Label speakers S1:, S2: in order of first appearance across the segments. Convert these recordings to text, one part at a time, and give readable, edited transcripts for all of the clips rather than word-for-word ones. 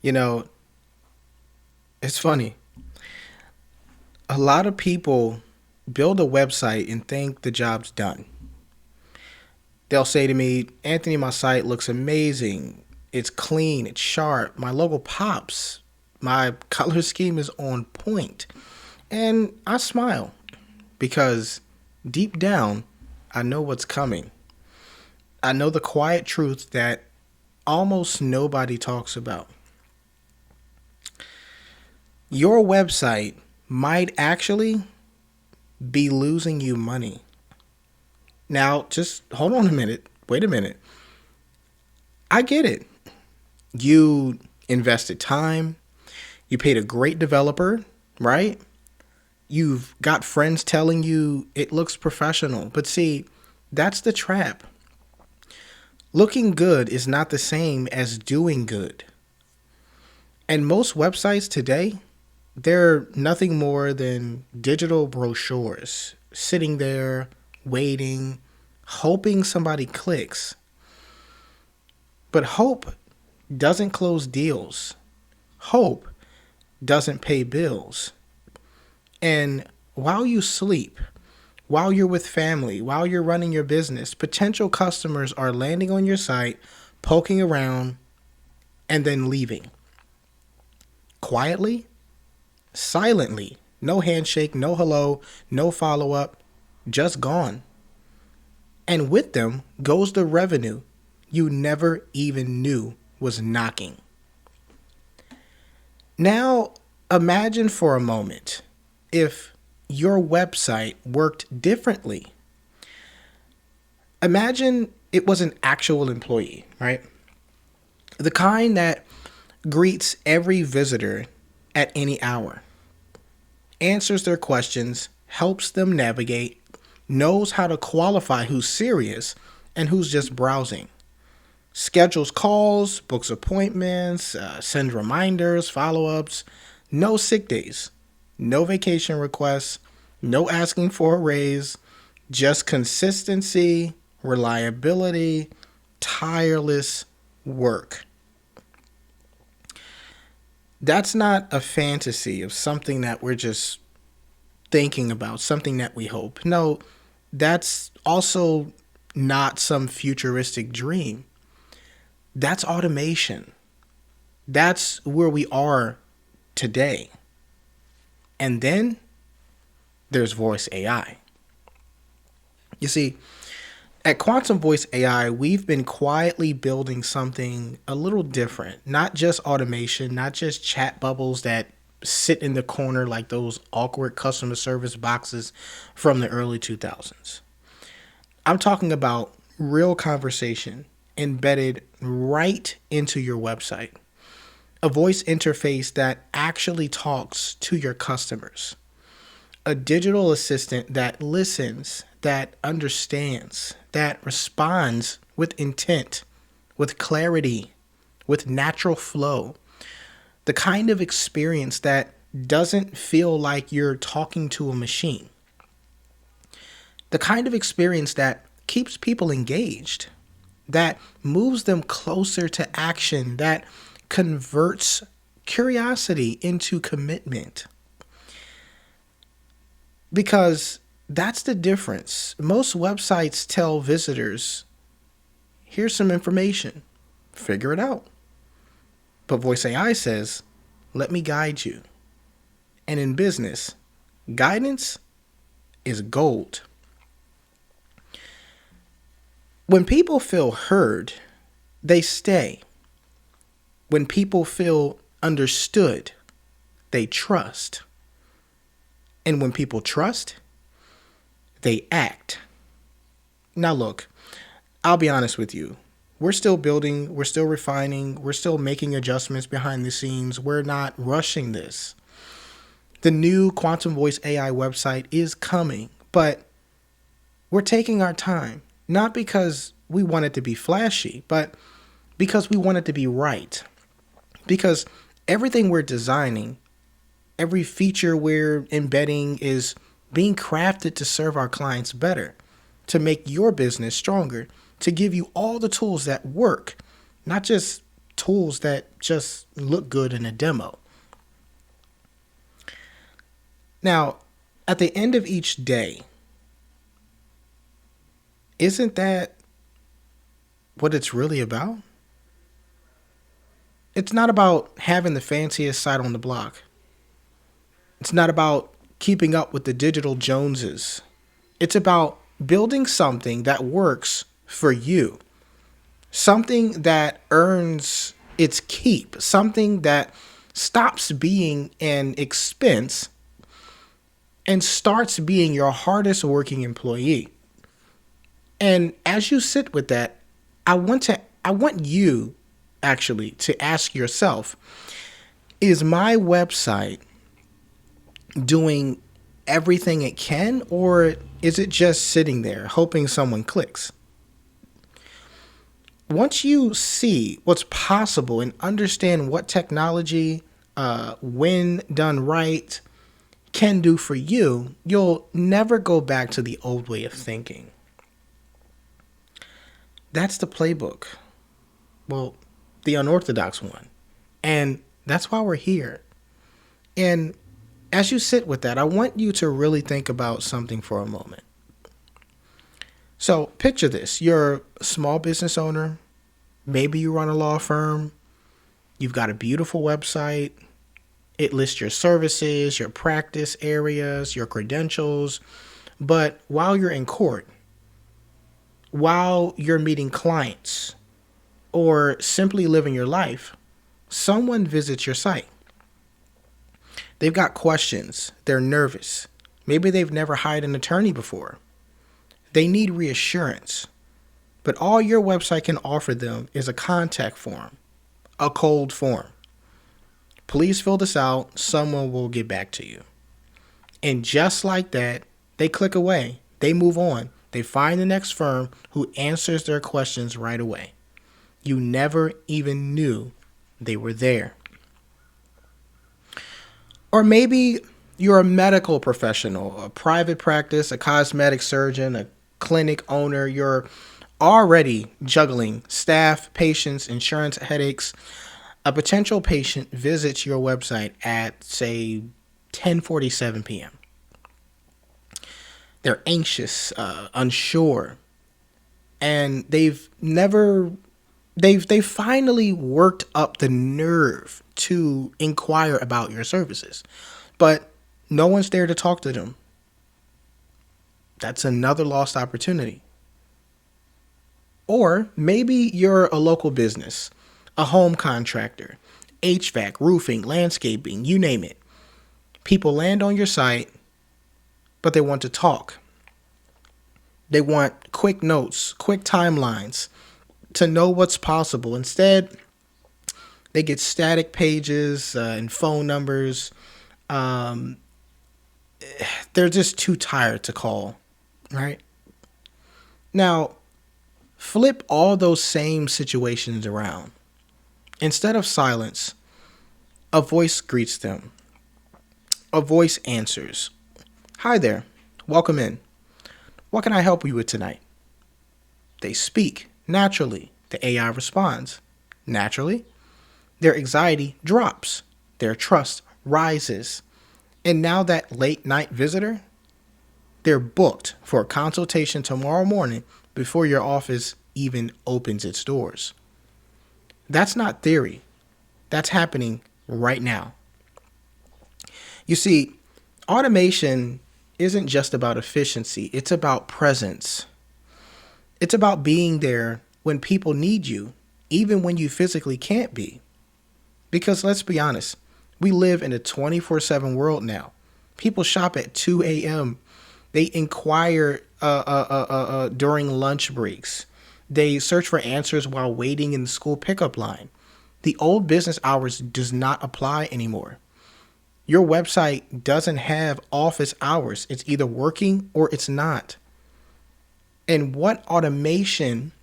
S1: You know, it's funny. A lot of people build a website and think the job's done. They'll say to me, Anthony, my site looks amazing. It's clean, it's sharp, my logo pops, my color scheme is on point. And I smile because deep down, I know what's coming. I know the quiet truth that almost nobody talks about. Your website might actually be losing you money. Now, just hold on a minute. Wait a minute. I get it. You invested time, you paid a great developer, right? You've got friends telling you it looks professional. But see, that's the trap. Looking good is not the same as doing good. And most websites today, they're nothing more than digital brochures sitting there waiting, hoping somebody clicks. But hope doesn't close deals. Hope doesn't pay bills. And while you sleep, while you're with family, while you're running your business, potential customers are landing on your site, poking around, and then leaving. Quietly, silently. No handshake, no hello, no follow up, just gone. And with them goes the revenue you never even knew was knocking. Now, imagine for a moment if your website worked differently. Imagine it was an actual employee, right? The kind that greets every visitor at any hour, answers their questions, helps them navigate, knows how to qualify who's serious and who's just browsing, schedules calls, books appointments, sends reminders, follow-ups, no sick days, no vacation requests, no asking for a raise, just consistency, reliability, tireless work. That's not a fantasy of something that we're just thinking about, something that we hope. No, that's also not some futuristic dream. That's automation. That's where we are today. And then there's voice AI. You see, at Quantum Voice AI, we've been quietly building something a little different. Not just automation, not just chat bubbles that sit in the corner like those awkward customer service boxes from the early 2000s. I'm talking about real conversation embedded right into your website. A voice interface that actually talks to your customers. A digital assistant that listens, that understands, that responds with intent, with clarity, with natural flow. The kind of experience that doesn't feel like you're talking to a machine. The kind of experience that keeps people engaged, that moves them closer to action, that converts curiosity into commitment. Because that's the difference. Most websites tell visitors, here's some information, figure it out. But Voice AI says, let me guide you. And in business, guidance is gold. When people feel heard, they stay. When people feel understood, they trust. And when people trust, they act. Now look, I'll be honest with you. We're still building, we're still refining, we're still making adjustments behind the scenes. We're not rushing this. The new Quantum Voice AI website is coming, but we're taking our time. Not because we want it to be flashy, but because we want it to be right. Because everything we're designing, every feature we're embedding is being crafted to serve our clients better, to make your business stronger, to give you all the tools that work, not just tools that just look good in a demo. Now, at the end of each day, isn't that what it's really about? It's not about having the fanciest site on the block. It's not about keeping up with the digital Joneses. It's about building something that works for you, something that earns its keep, something that stops being an expense and starts being your hardest working employee. And as you sit with that, I want you actually to ask yourself, is my website doing everything it can, or is it just sitting there hoping someone clicks? Once you see what's possible and understand what technology, when done right, can do for you, you'll never go back to the old way of thinking. That's the playbook. Well, the unorthodox one. And that's why we're here. And as you sit with that, I want you to really think about something for a moment. So picture this. You're a small business owner. Maybe you run a law firm. You've got a beautiful website. It lists your services, your practice areas, your credentials. But while you're in court, while you're meeting clients, or simply living your life, someone visits your site. They've got questions. They're nervous. Maybe they've never hired an attorney before. They need reassurance. But all your website can offer them is a contact form, a cold form. Please fill this out. Someone will get back to you. And just like that, they click away. They move on. They find the next firm who answers their questions right away. You never even knew they were there. Or maybe you're a medical professional, a private practice, a cosmetic surgeon, a clinic owner. You're already juggling staff, patients, insurance headaches. A potential patient visits your website at, say, 10:47 p.m. They're anxious, unsure, and they've finally worked up the nerve to inquire about your services, but no one's there to talk to them. That's another lost opportunity. Or maybe you're a local business, a home contractor, HVAC, roofing, landscaping, you name it. People land on your site, but they want to talk. They want quick notes, quick timelines to know what's possible. Instead, they get static pages and phone numbers. They're just too tired to call, right? Now, flip all those same situations around. Instead of silence, a voice greets them. A voice answers. Hi there. Welcome in. What can I help you with tonight? They speak naturally. The AI responds naturally. Their anxiety drops. Their trust rises. And now that late night visitor, they're booked for a consultation tomorrow morning before your office even opens its doors. That's not theory. That's happening right now. You see, automation isn't just about efficiency. It's about presence. It's about being there when people need you, even when you physically can't be. Because let's be honest, we live in a 24/7 world now. People shop at 2 a.m. They inquire during lunch breaks. They search for answers while waiting in the school pickup line. The old business hours does not apply anymore. Your website doesn't have office hours. It's either working or it's not. And what automation,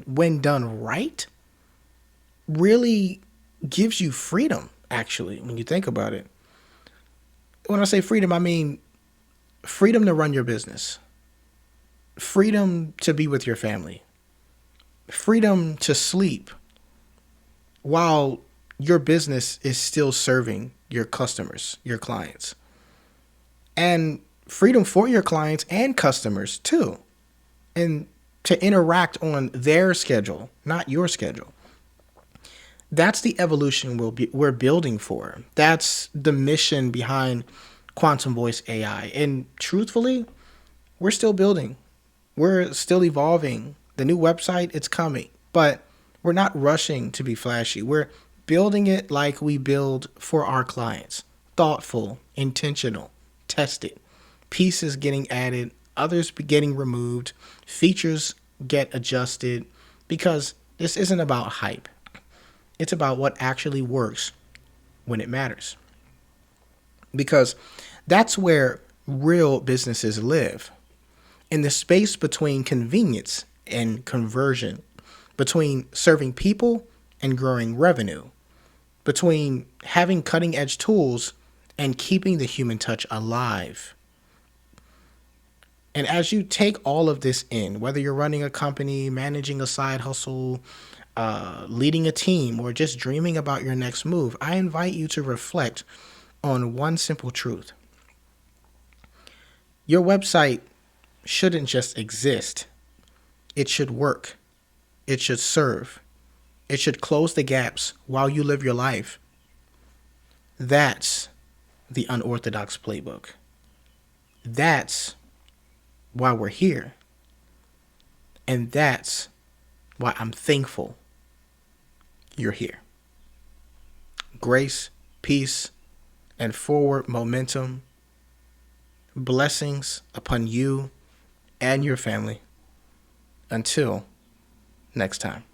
S1: when done right, really gives you freedom, actually, when you think about it. When I say freedom, I mean freedom to run your business, freedom to be with your family, freedom to sleep while your business is still serving your customers, your clients, and freedom for your clients and customers too, and to interact on their schedule, not your schedule. That's the evolution we're building for. That's the mission behind quantum voice AI. And truthfully, we're still building. We're still evolving. The new website, it's coming, but we're not rushing to be flashy. We're building it like we build for our clients. Thoughtful, intentional, tested. Pieces getting added, others getting removed, features get adjusted, because this isn't about hype. It's about what actually works when it matters. Because that's where real businesses live. In the space between convenience and conversion, between serving people and growing revenue, between having cutting edge tools and keeping the human touch alive. And as you take all of this in, whether you're running a company, managing a side hustle, leading a team, or just dreaming about your next move, I invite you to reflect on one simple truth. Your website shouldn't just exist. It should work. It should serve. It should close the gaps while you live your life. That's the Unorthodox Playbook. That's why we're here. And that's why I'm thankful you're here. Grace, peace, and forward momentum. Blessings upon you and your family. Until next time.